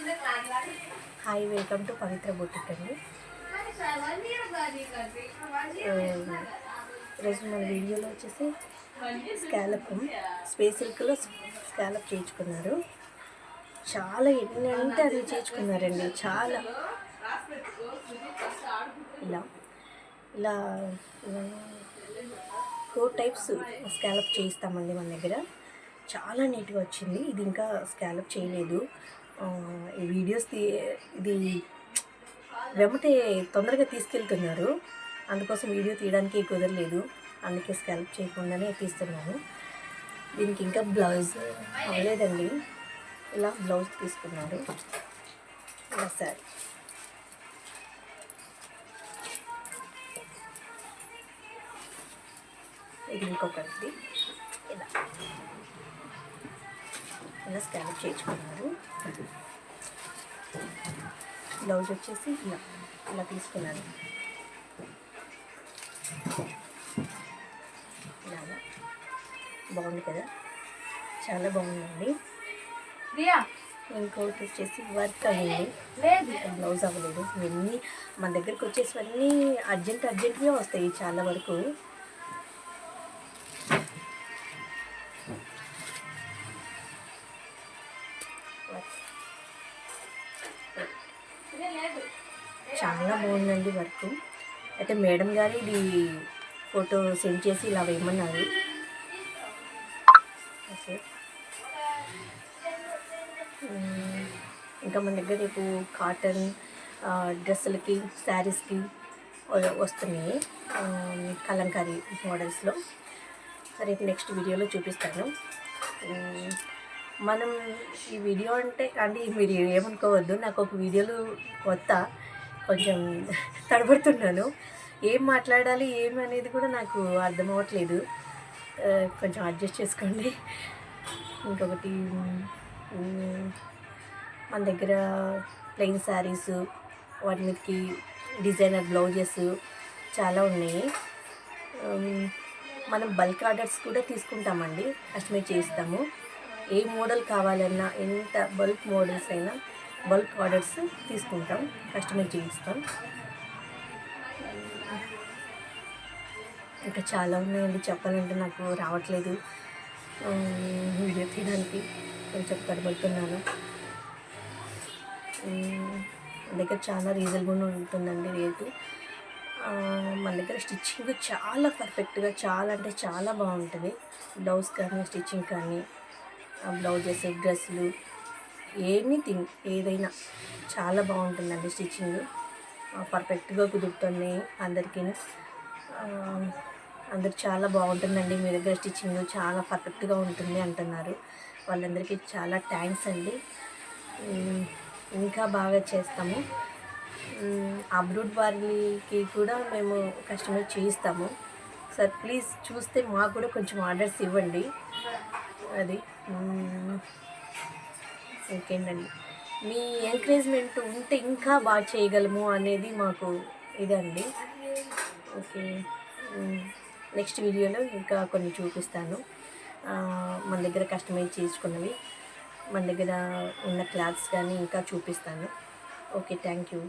Hi, welcome to Pavitra boutique అండి. ఈరోజు మన వీడియోలో వచ్చేసి స్కాలప్ స్పేస్ సిల్క్లో స్కాలప్ చేయించుకున్నారు. చాలా ఎన్ని అంటే అన్ని చేయించుకున్నారండి. చాలా ఇలా ఇలా 4 టైప్స్ స్కాలప్ చేయిస్తామండి మన దగ్గర. చాలా నీట్గా వచ్చింది. ఇది ఇంకా స్కాలప్ చేయలేదు. ఈ వీడియోస్ ఇది వెంబటే తొందరగా తీసుకెళ్తున్నారు, అందుకోసం వీడియో తీయడానికి కుదరలేదు. అందుకే స్కాలప్ చేయకుండానే తీస్తున్నాను. దీనికి ఇంకా బ్లౌజ్ అవ్వలేదండి. ఇలా బ్లౌజ్ తీసుకున్నారు. ఇలా సారీ ఇది ఇంకొకటి. ఇలా ఇలా స్కాలప్ చేయించుకున్నారు. బ్లౌజ్ వచ్చేసి ఇలా తీసుకున్నాను. ఇలాగా బాగుంది కదా, చాలా బాగుందండి. ఇంకొకటి వచ్చేసి వర్క్ అయ్యింది, బ్లౌజ్ అవ్వలేదు. ఇవన్నీ మన దగ్గరికి వచ్చేసివన్నీ అర్జెంట్గా వస్తాయి చాలా వరకు. చాలా బాగుందండి వర్క్. అయితే మేడం గారు ఇది ఫోటో సెండ్ చేసి ఇలా వేయమన్నారు. ఓకే, ఇంకా మన దగ్గర రేపు కాటన్ డ్రెస్సులకి శారీస్కి వస్తున్నాయి కలంకారీ మోడల్స్లో. రేపు నెక్స్ట్ వీడియోలో చూపిస్తాను. మనం ఈ వీడియో అంటే మీరు ఏమనుకోవద్దు, నాకు ఒక వీడియోలు కొత్త, కొంచెం తడబడుతున్నాను. ఏం మాట్లాడాలి ఏమి అనేది కూడా నాకు అర్థం అవ్వట్లేదు. కొంచెం అడ్జస్ట్ చేసుకోండి. ఇంకొకటి, మన దగ్గర ప్లెయిన్ శారీస్, వాటి మీదకి డిజైనర్ బ్లౌజెస్ చాలా ఉన్నాయి. మనం బల్క్ ఆర్డర్స్ కూడా తీసుకుంటామండి, కస్టమైజ్ చేయిస్తాము. ఏ మోడల్ కావాలన్నా, ఎంత బల్క్ మోడల్స్ అయినా బల్క్ ఆర్డర్స్ తీసుకుంటాం, కస్టమైజ్ చేయిస్తాం. ఇంకా చాలా ఉన్నాయండి, చెప్పాలంటే నాకు రావట్లేదు వీడియో తీయడానికి, కొంచెం తడబడుతున్నాను. మన దగ్గర చాలా రీజనబుల్ ఉంటుందండి రేటు. మన దగ్గర స్టిచ్చింగ్ చాలా పర్ఫెక్ట్గా, చాలా అంటే చాలా బాగుంటుంది. బ్లౌజ్ కానీ, స్టిచ్చింగ్ కానీ, బ్లౌజెస్, డ్రెస్సులు, ఎనీథింగ్ ఏదైనా చాలా బాగుంటుందండి. స్టిచ్చింగ్ పర్ఫెక్ట్గా కుదురుతుంది అందరికీ. అందరు చాలా బాగుంటుందండి, మీ దగ్గర స్టిచ్చింగ్ చాలా పర్ఫెక్ట్గా ఉంటుంది అంటున్నారు. వాళ్ళందరికీ చాలా థ్యాంక్స్ అండి. ఇంకా బాగా చేస్తాము. అబ్రూడ్ వారికి కూడా మేము కస్టమైజ్ చేయిస్తాము. సార్ ప్లీజ్ చూస్తే మాకు కూడా కొంచెం ఆర్డర్స్ ఇవ్వండి. అది ఇంకేంటండి, మీ ఎంకరేజ్మెంట్ ఉంటే ఇంకా బాగా చేయగలము అనేది మాకు ఇదండి. ఓకే, నెక్స్ట్ వీడియోలో ఇంకా కొన్ని చూపిస్తాను. మన దగ్గర కస్టమైజ్ చేసుకున్నవి, మన దగ్గర ఉన్న క్లాత్స్ కానీ ఇంకా చూపిస్తాను. Okay, thank you.